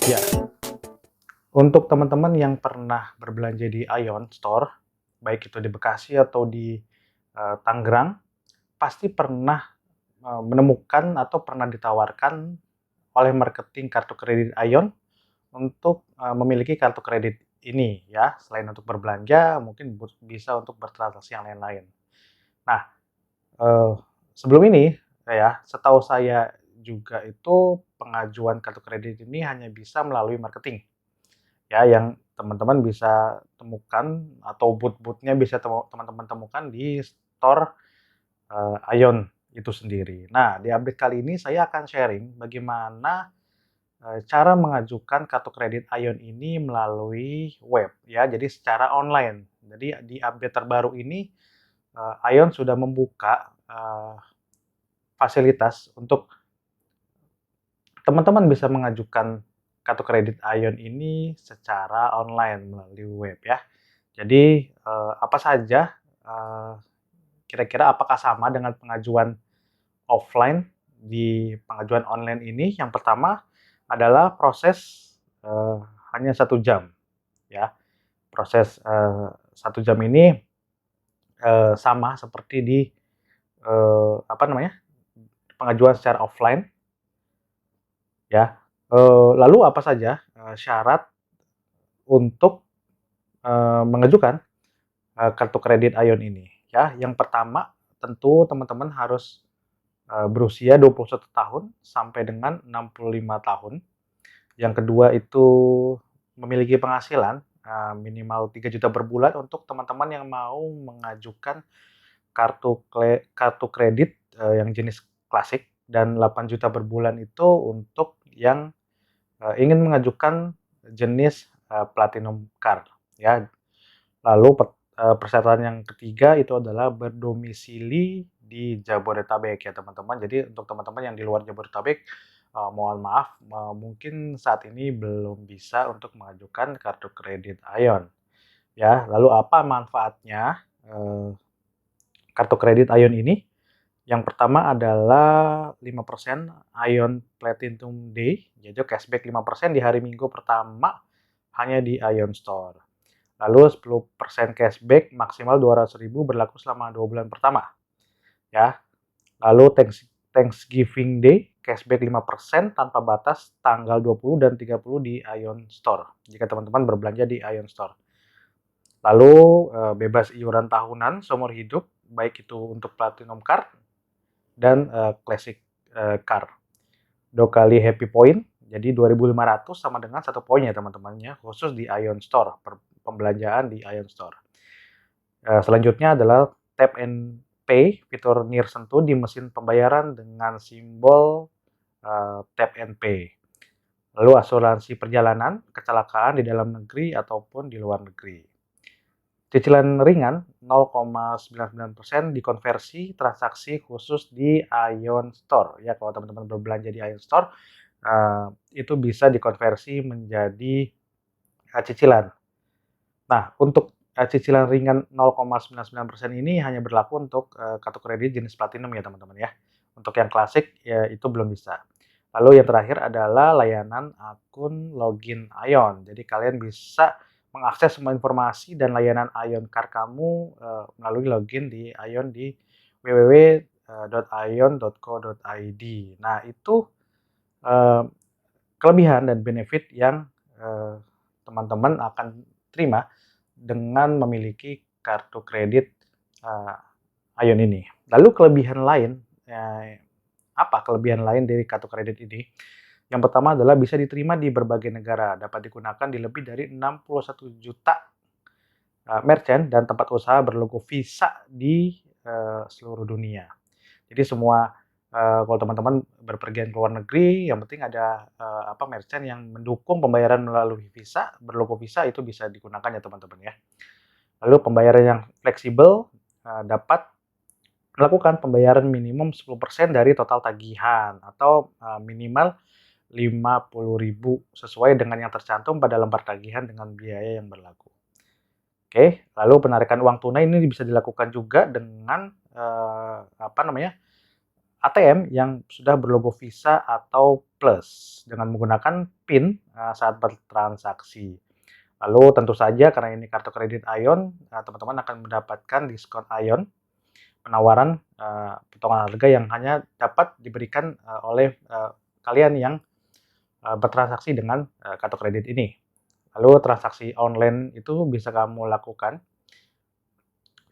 Ya, untuk teman-teman yang pernah berbelanja di Ion Store, baik itu di Bekasi atau di Tangerang, pasti pernah menemukan atau pernah ditawarkan oleh marketing kartu kredit Ion untuk memiliki kartu kredit ini ya. Selain untuk berbelanja, mungkin bisa untuk bertransaksi yang lain-lain. Nah, eee, sebelum ini ya, setahu saya juga itu pengajuan kartu kredit ini hanya bisa melalui marketing. Ya, yang teman-teman bisa temukan atau booth-booth-nya bisa teman-teman temukan di store, Ion itu sendiri. Nah, di update kali ini saya akan sharing bagaimana, cara mengajukan kartu kredit Ion ini melalui web ya, jadi secara online. Jadi di update terbaru ini, Ion sudah membuka, fasilitas untuk teman-teman bisa mengajukan kartu kredit Ion ini secara online melalui web ya. Jadi, apa saja, eee, kira-kira apakah sama dengan pengajuan offline di pengajuan online ini? Yang pertama adalah proses, eee, hanya 1 jam ya. Proses, 1 jam ini, sama seperti di, apa namanya, pengajuan secara offline ya. Lalu apa saja, syarat untuk, mengajukan kartu kredit Ion ini, ya. Yang pertama, tentu teman-teman harus, berusia 21 tahun sampai dengan 65 tahun. Yang kedua itu memiliki penghasilan, minimal 3 juta per bulan untuk teman-teman yang mau mengajukan kartu kredit, yang jenis klasik dan 8 juta per bulan itu untuk yang, ingin mengajukan jenis, platinum card, ya. Lalu persyaratan yang ketiga itu adalah berdomisili di Jabodetabek ya teman-teman. Jadi untuk teman-teman yang di luar Jabodetabek, mohon maaf, mungkin saat ini belum bisa untuk mengajukan kartu kredit Ion, ya. Lalu apa manfaatnya, kartu kredit Ion ini? Yang pertama adalah 5% Ion Platinum Day, yaitu cashback 5% di hari Minggu pertama hanya di Ion Store. Lalu 10% cashback maksimal 200.000 berlaku selama 2 bulan pertama, ya. Lalu Thanksgiving Day, cashback 5% tanpa batas tanggal 20 dan 30 di Ion Store, jika teman-teman berbelanja di Ion Store. Lalu, bebas iuran tahunan seumur hidup, baik itu untuk Platinum Card dan, Classic, Card. 2 kali Happy Point, jadi 2.500 sama dengan 1 poin ya teman-temannya, khusus di Ion Store, pembelanjaan di Ion Store. Selanjutnya adalah Tap and Pay, fitur nirsentuh di mesin pembayaran dengan simbol, Tap and Pay. Lalu asuransi perjalanan, kecelakaan di dalam negeri ataupun di luar negeri. Cicilan ringan 0,99% dikonversi transaksi khusus di Ion Store. Ya, kalau teman-teman berbelanja di Ion Store, itu bisa dikonversi menjadi, cicilan. Nah, untuk, cicilan ringan 0,99% ini hanya berlaku untuk, kartu kredit jenis platinum ya teman-teman ya. Untuk yang klasik ya itu belum bisa. Lalu yang terakhir adalah layanan akun login Ion. Jadi kalian bisa mengakses semua informasi dan layanan Ion Card kamu, melalui login di Ion di www.ion.co.id. Nah itu, eee, kelebihan dan benefit yang, teman-teman akan terima dengan memiliki kartu kredit, eee, Ion ini. Lalu kelebihan lain, apa kelebihan lain dari kartu kredit ini? Yang pertama adalah bisa diterima di berbagai negara, dapat digunakan di lebih dari 61 juta, merchant dan tempat usaha berlogo Visa di, seluruh dunia. Jadi semua, kalau teman-teman berpergian ke luar negeri, yang penting ada, merchant yang mendukung pembayaran melalui Visa, berlogo Visa itu bisa digunakan ya teman-teman ya. Lalu pembayaran yang fleksibel, dapat melakukan pembayaran minimum 10% dari total tagihan atau, minimal 50.000 sesuai dengan yang tercantum pada lembar tagihan dengan biaya yang berlaku. Oke, lalu penarikan uang tunai ini bisa dilakukan juga dengan, ATM yang sudah berlogo Visa atau Plus dengan menggunakan PIN saat bertransaksi. Lalu tentu saja karena ini kartu kredit Ion, teman-teman akan mendapatkan diskon Ion, penawaran potongan harga yang hanya dapat diberikan oleh kalian yang bertransaksi dengan kartu kredit ini. Lalu transaksi online itu bisa kamu lakukan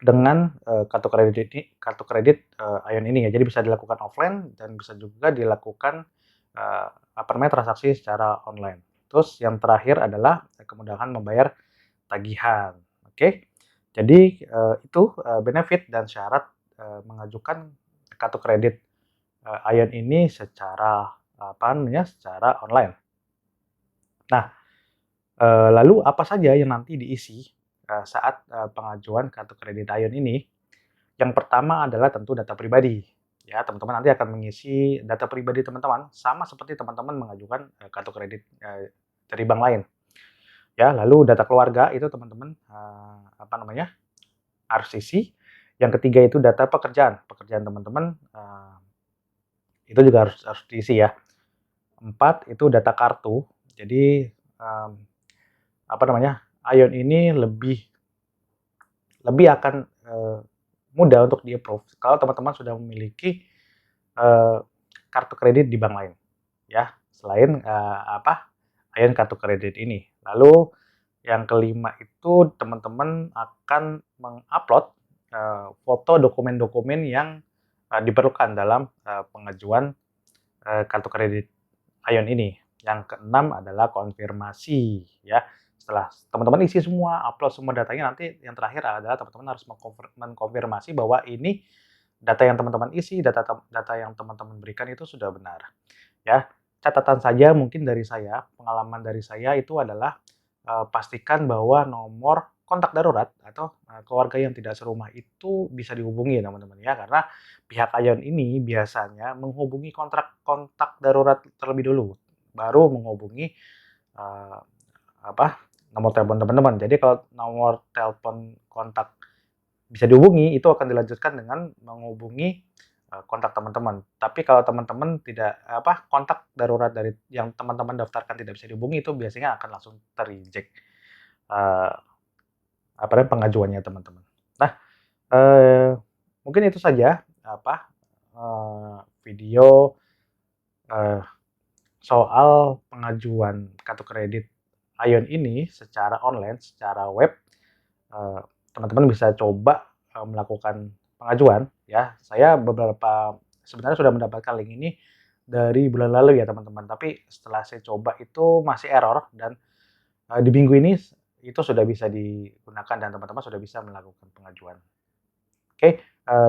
dengan kartu kredit Ion ini ya. Jadi bisa dilakukan offline dan bisa juga dilakukan transaksi secara online. Terus yang terakhir adalah kemudahan membayar tagihan. Oke. Jadi itu benefit dan syarat mengajukan kartu kredit Ion ini secara secara online. Nah, lalu apa saja yang nanti diisi saat pengajuan kartu kredit Ion ini? Yang pertama adalah tentu data pribadi. Ya, teman-teman nanti akan mengisi data pribadi teman-teman sama seperti teman-teman mengajukan kartu kredit dari bank lain. Ya, lalu data keluarga itu teman-teman harus isi. Yang ketiga itu data pekerjaan. Pekerjaan teman-teman itu juga harus diisi ya. 4 itu data kartu. Jadi Ion ini lebih akan mudah untuk di-approve kalau teman-teman sudah memiliki kartu kredit di bank lain, ya, selain Ion kartu kredit ini. Lalu yang kelima itu teman-teman akan mengupload foto dokumen-dokumen yang diperlukan dalam pengajuan kartu kredit Ion ini. Yang keenam adalah konfirmasi, ya. Setelah teman-teman isi semua, upload semua datanya, nanti yang terakhir adalah teman-teman harus mengkonfirmasi bahwa ini data yang teman-teman isi, data yang teman-teman berikan itu sudah benar. Ya, catatan saja mungkin dari saya, pengalaman dari saya itu adalah pastikan bahwa nomor kontak darurat atau keluarga yang tidak serumah itu bisa dihubungi teman-teman ya, karena pihak Ion ini biasanya menghubungi kontak darurat terlebih dulu, baru menghubungi uh, nomor telepon teman-teman. Jadi kalau nomor telepon kontak bisa dihubungi, itu akan dilanjutkan dengan menghubungi kontak teman-teman. Tapi kalau teman-teman tidak kontak darurat dari yang teman-teman daftarkan tidak bisa dihubungi, itu biasanya akan langsung ter-reject pengajuannya teman-teman. Nah, mungkin itu saja video soal pengajuan kartu kredit Ion ini secara online, secara web. Teman-teman bisa coba melakukan pengajuan ya. Saya sebenarnya sudah mendapatkan link ini dari bulan lalu ya teman-teman, tapi setelah saya coba itu masih error dan di minggu ini itu sudah bisa digunakan dan teman-teman sudah bisa melakukan pengajuan. Oke,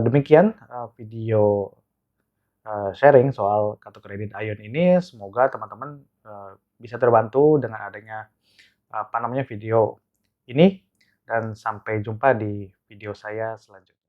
demikian video sharing soal kartu kredit Ion ini. Semoga teman-teman bisa terbantu dengan adanya video ini, dan sampai jumpa di video saya selanjutnya.